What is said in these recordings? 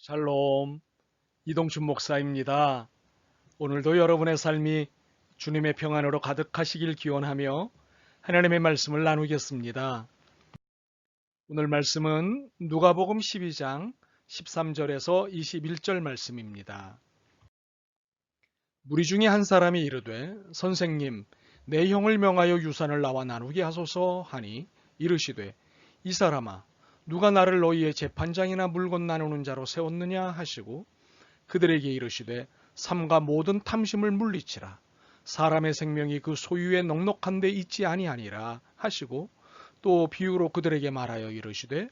샬롬, 이동춘 목사입니다. 오늘도 여러분의 삶이 주님의 평안으로 가득하시길 기원하며 하나님의 말씀을 나누겠습니다. 오늘 말씀은 누가복음 12장 13절에서 21절 말씀입니다. 무리 중에 한 사람이 이르되 선생님, 내 형을 명하여 유산을 나와 나누게 하소서 하니 이르시되 이 사람아, 누가 나를 너희의 재판장이나 물건 나누는 자로 세웠느냐 하시고 그들에게 이르시되 삼가 모든 탐심을 물리치라. 사람의 생명이 그 소유에 넉넉한 데 있지 아니하니라 하시고 또 비유로 그들에게 말하여 이르시되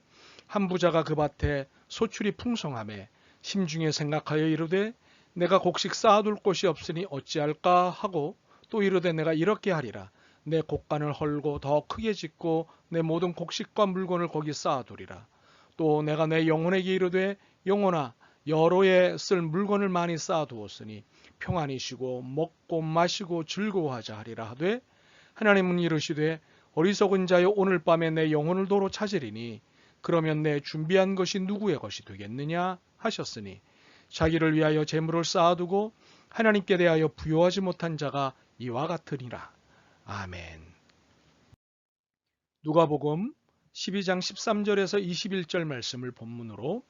한 부자가 그 밭에 소출이 풍성하매 심중에 생각하여 이르되 내가 곡식 쌓아둘 곳이 없으니 어찌할까 하고 또 이르되 내가 이렇게 하리라. 내 곡간을 헐고 더 크게 짓고 내 모든 곡식과 물건을 거기 쌓아두리라. 또 내가 내 영혼에게 이르되 영혼아, 여러 해 쓸 물건을 많이 쌓아두었으니 평안히 쉬고 먹고 마시고 즐거워하자 하리라 하되 하나님은 이르시되 어리석은 자여 오늘 밤에 내 영혼을 도로 찾으리니 그러면 내 준비한 것이 누구의 것이 되겠느냐 하셨으니 자기를 위하여 재물을 쌓아두고 하나님께 대하여 부요하지 못한 자가 이와 같으니라. 아멘. 누가복음 12장 13절에서 21절 말씀을 본문으로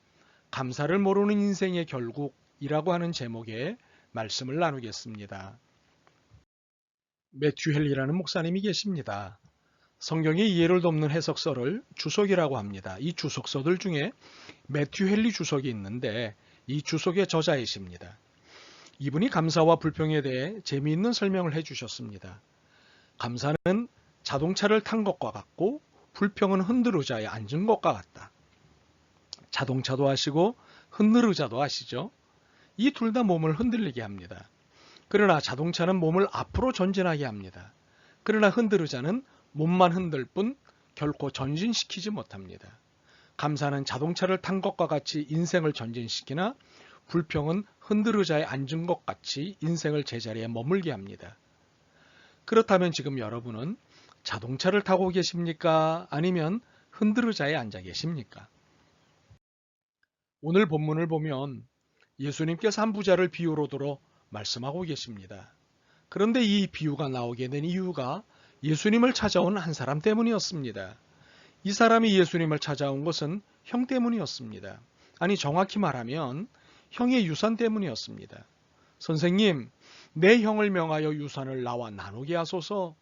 감사를 모르는 인생의 결국이라고 하는 제목의 말씀을 나누겠습니다. 매튜 헨리라는 목사님이 계십니다. 성경의 이해를 돕는 해석서를 주석이라고 합니다. 이 주석서들 중에 매튜 헨리 주석이 있는데 이 주석의 저자이십니다. 이분이 감사와 불평에 대해 재미있는 설명을 해주셨습니다. 감사는 자동차를 탄 것과 같고 불평은 흔들의자에 앉은 것과 같다. 자동차도 아시고 흔들의자도 아시죠? 이 둘 다 몸을 흔들리게 합니다. 그러나 자동차는 몸을 앞으로 전진하게 합니다. 그러나 흔들의자는 몸만 흔들 뿐 결코 전진시키지 못합니다. 감사는 자동차를 탄 것과 같이 인생을 전진시키나 불평은 흔들의자에 앉은 것 같이 인생을 제자리에 머물게 합니다. 그렇다면 지금 여러분은 자동차를 타고 계십니까? 아니면 흔들의자에 앉아 계십니까? 오늘 본문을 보면 예수님께서 한 부자를 비유로 들어 말씀하고 계십니다. 그런데 이 비유가 나오게 된 이유가 예수님을 찾아온 한 사람 때문이었습니다. 이 사람이 예수님을 찾아온 것은 형 때문이었습니다. 아니, 정확히 말하면 형의 유산 때문이었습니다. 선생님, 내 형을 명하여 유산을 나와 나누게 하소서.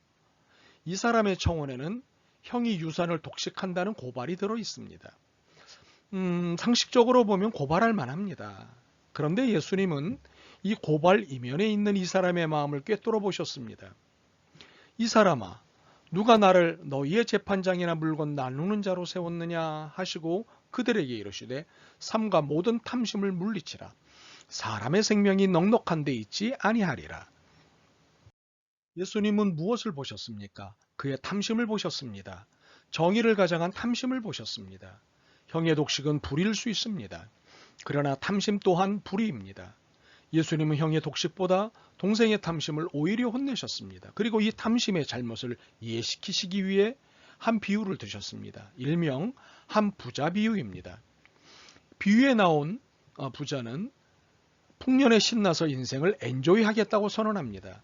이 사람의 청원에는 형이 유산을 독식한다는 고발이 들어 있습니다. 상식적으로 보면 고발할 만합니다. 그런데 예수님은 이 고발 이면에 있는 이 사람의 마음을 꿰뚫어 보셨습니다. 이 사람아, 누가 나를 너희의 재판장이나 물건 나누는 자로 세웠느냐 하시고 그들에게 이르시되 삼가 모든 탐심을 물리치라. 사람의 생명이 넉넉한 데 있지 아니하리라. 예수님은 무엇을 보셨습니까? 그의 탐심을 보셨습니다. 정의를 가장한 탐심을 보셨습니다. 형의 독식은 불의일 수 있습니다. 그러나 탐심 또한 불의입니다. 예수님은 형의 독식보다 동생의 탐심을 오히려 혼내셨습니다. 그리고 이 탐심의 잘못을 이해시키시기 위해 한 비유를 드셨습니다. 일명 한 부자 비유입니다. 비유에 나온 부자는 풍년에 신나서 인생을 엔조이하겠다고 선언합니다.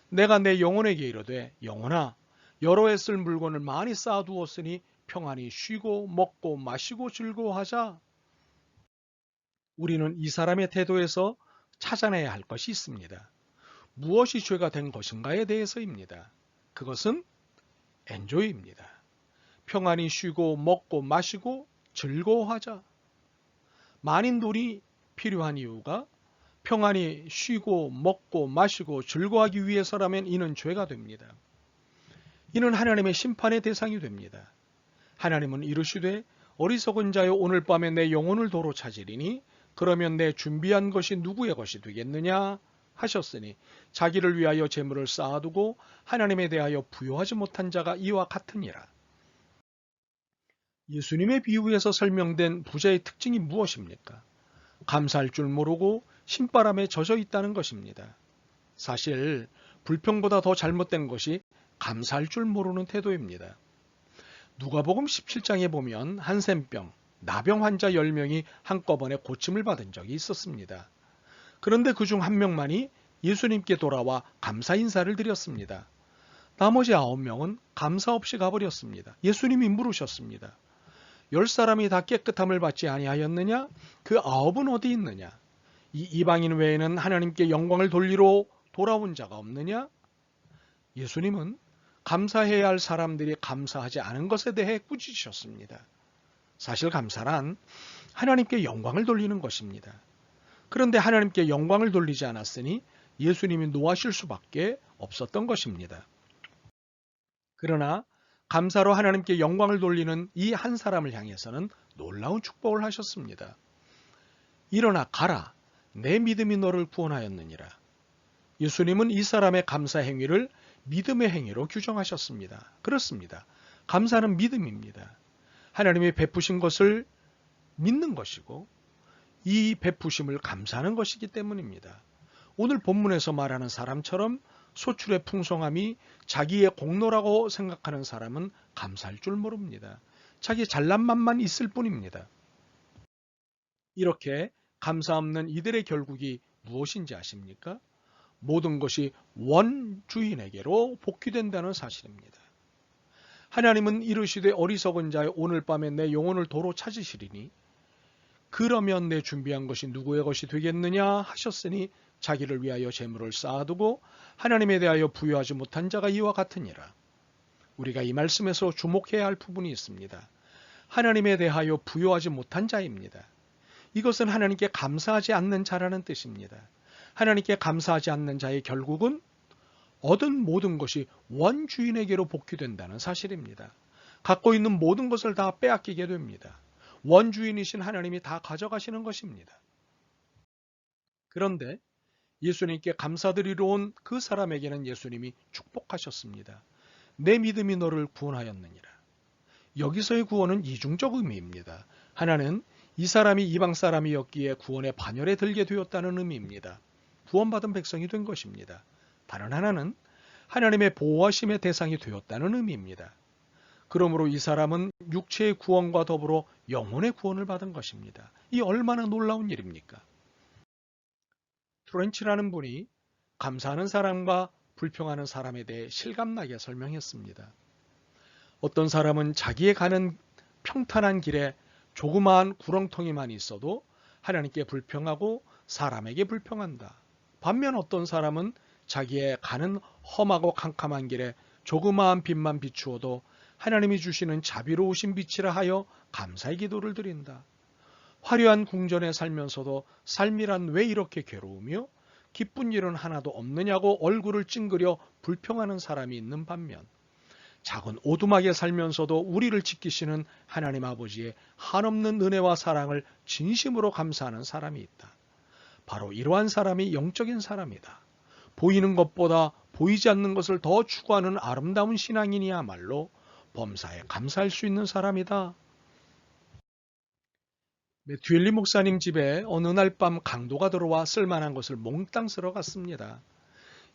내가 내 영혼에게 이르되 영혼아, 여러 해 쓸 물건을 많이 쌓아두었으니 평안히 쉬고 먹고 마시고 즐거워하자. 우리는 이 사람의 태도에서 찾아내야 할 것이 있습니다. 무엇이 죄가 된 것인가에 대해서입니다. 그것은 엔조이입니다. 평안히 쉬고 먹고 마시고 즐거워하자. 많은 돈이 필요한 이유가 평안히 쉬고 먹고 마시고 즐거워하기 위해서라면 이는 죄가 됩니다. 이는 하나님의 심판의 대상이 됩니다. 하나님은 이르시되 어리석은 자여 오늘 밤에 내 영혼을 도로 찾으리니 그러면 내 준비한 것이 누구의 것이 되겠느냐 하셨으니 자기를 위하여 재물을 쌓아두고 하나님에 대하여 부요하지 못한 자가 이와 같으니라. 예수님의 비유에서 설명된 부자의 특징이 무엇입니까? 감사할 줄 모르고 신바람에 젖어 있다는 것입니다. 사실 불평보다 더 잘못된 것이 감사할 줄 모르는 태도입니다. 누가복음 17장에 보면 한 셈병, 나병 환자 10명이 한꺼번에 고침을 받은 적이 있었습니다. 그런데 그중 한 명만이 예수님께 돌아와 감사 인사를 드렸습니다. 나머지 9명은 감사 없이 가버렸습니다. 예수님이 물으셨습니다. 10사람이 다 깨끗함을 받지 아니하였느냐? 그 9은 어디 있느냐? 이 이방인 외에는 하나님께 영광을 돌리러 돌아온 자가 없느냐? 예수님은 감사해야 할 사람들이 감사하지 않은 것에 대해 꾸짖으셨습니다. 사실 감사란 하나님께 영광을 돌리는 것입니다. 그런데 하나님께 영광을 돌리지 않았으니 예수님이 노하실 수밖에 없었던 것입니다. 그러나 감사로 하나님께 영광을 돌리는 이 한 사람을 향해서는 놀라운 축복을 하셨습니다. 일어나 가라. 내 믿음이 너를 구원하였느니라. 예수님은 이 사람의 감사 행위를 믿음의 행위로 규정하셨습니다. 그렇습니다. 감사는 믿음입니다. 하나님이 베푸신 것을 믿는 것이고 이 베푸심을 감사하는 것이기 때문입니다. 오늘 본문에서 말하는 사람처럼 소출의 풍성함이 자기의 공로라고 생각하는 사람은 감사할 줄 모릅니다. 자기 잘난 맛만 있을 뿐입니다. 이렇게 감사 없는 이들의 결국이 무엇인지 아십니까? 모든 것이 원주인에게로 복귀된다는 사실입니다. 하나님은 이르시되 어리석은 자여 오늘 밤에 내 영혼을 도로 찾으시리니 그러면 내 준비한 것이 누구의 것이 되겠느냐 하셨으니 자기를 위하여 재물을 쌓아두고 하나님에 대하여 부여하지 못한 자가 이와 같으니라. 우리가 이 말씀에서 주목해야 할 부분이 있습니다. 하나님에 대하여 부여하지 못한 자입니다. 이것은 하나님께 감사하지 않는 자라는 뜻입니다. 하나님께 감사하지 않는 자의 결국은 얻은 모든 것이 원주인에게로 복귀된다는 사실입니다. 갖고 있는 모든 것을 다 빼앗기게 됩니다. 원주인이신 하나님이 다 가져가시는 것입니다. 그런데 예수님께 감사드리러 온 그 사람에게는 예수님이 축복하셨습니다. 내 믿음이 너를 구원하였느니라. 여기서의 구원은 이중적 의미입니다. 하나는 이 사람이 이방 사람이었기에 구원의 반열에 들게 되었다는 의미입니다. 구원받은 백성이 된 것입니다. 다른 하나는 하나님의 보호하심의 대상이 되었다는 의미입니다. 그러므로 이 사람은 육체의 구원과 더불어 영혼의 구원을 받은 것입니다. 이 얼마나 놀라운 일입니까? 트렌치라는 분이 감사하는 사람과 불평하는 사람에 대해 실감나게 설명했습니다. 어떤 사람은 자기의 가는 평탄한 길에 조그마한 구렁텅이만 있어도 하나님께 불평하고 사람에게 불평한다. 반면 어떤 사람은 자기의 가는 험하고 캄캄한 길에 조그마한 빛만 비추어도 하나님이 주시는 자비로우신 빛이라 하여 감사의 기도를 드린다. 화려한 궁전에 살면서도 삶이란 왜 이렇게 괴로우며 기쁜 일은 하나도 없느냐고 얼굴을 찡그려 불평하는 사람이 있는 반면 작은 오두막에 살면서도 우리를 지키시는 하나님 아버지의 한없는 은혜와 사랑을 진심으로 감사하는 사람이 있다. 바로 이러한 사람이 영적인 사람이다. 보이는 것보다 보이지 않는 것을 더 추구하는 아름다운 신앙인이야말로 범사에 감사할 수 있는 사람이다. 듀엘리 목사님 집에 어느 날 밤 강도가 들어와 쓸만한 것을 몽땅 쓸어 갔습니다.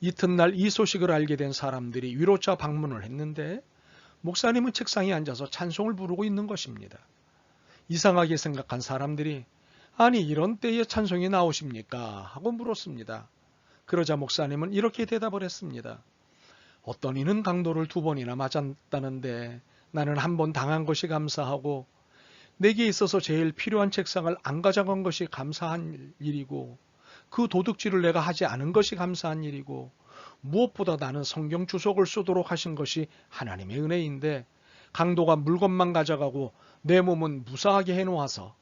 이튿날 이 소식을 알게 된 사람들이 위로차 방문을 했는데 목사님은 책상에 앉아서 찬송을 부르고 있는 것입니다. 이상하게 생각한 사람들이 아니 이런 때에 찬송이 나오십니까? 하고 물었습니다. 그러자 목사님은 이렇게 대답을 했습니다. 어떤 이는 강도를 2번이나 맞았다는데 나는 1번 당한 것이 감사하고 내게 있어서 제일 필요한 책상을 안 가져간 것이 감사한 일이고 그 도둑질을 내가 하지 않은 것이 감사한 일이고 무엇보다 나는 성경 주석을 쓰도록 하신 것이 하나님의 은혜인데 강도가 물건만 가져가고 내 몸은 무사하게 해놓아서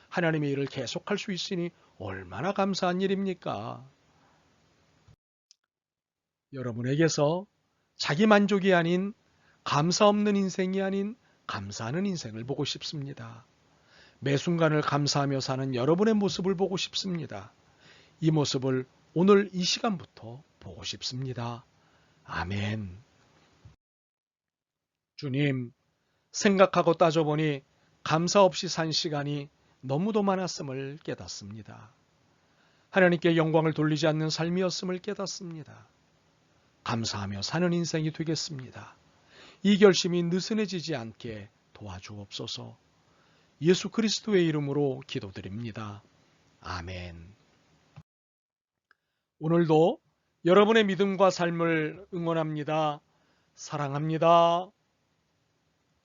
하나님의 일을 계속할 수 있으니 얼마나 감사한 일입니까? 여러분에게서 자기 만족이 아닌 감사 없는 인생이 아닌 감사하는 인생을 보고 싶습니다. 매 순간을 감사하며 사는 여러분의 모습을 보고 싶습니다. 이 모습을 오늘 이 시간부터 보고 싶습니다. 아멘. 주님, 생각하고 따져보니 감사 없이 산 시간이 너무도 많았음을 깨닫습니다. 하나님께 영광을 돌리지 않는 삶이었음을 깨닫습니다. 감사하며 사는 인생이 되겠습니다. 이 결심이 느슨해지지 않게 도와주옵소서. 예수 그리스도의 이름으로 기도드립니다. 아멘. 오늘도 여러분의 믿음과 삶을 응원합니다. 사랑합니다.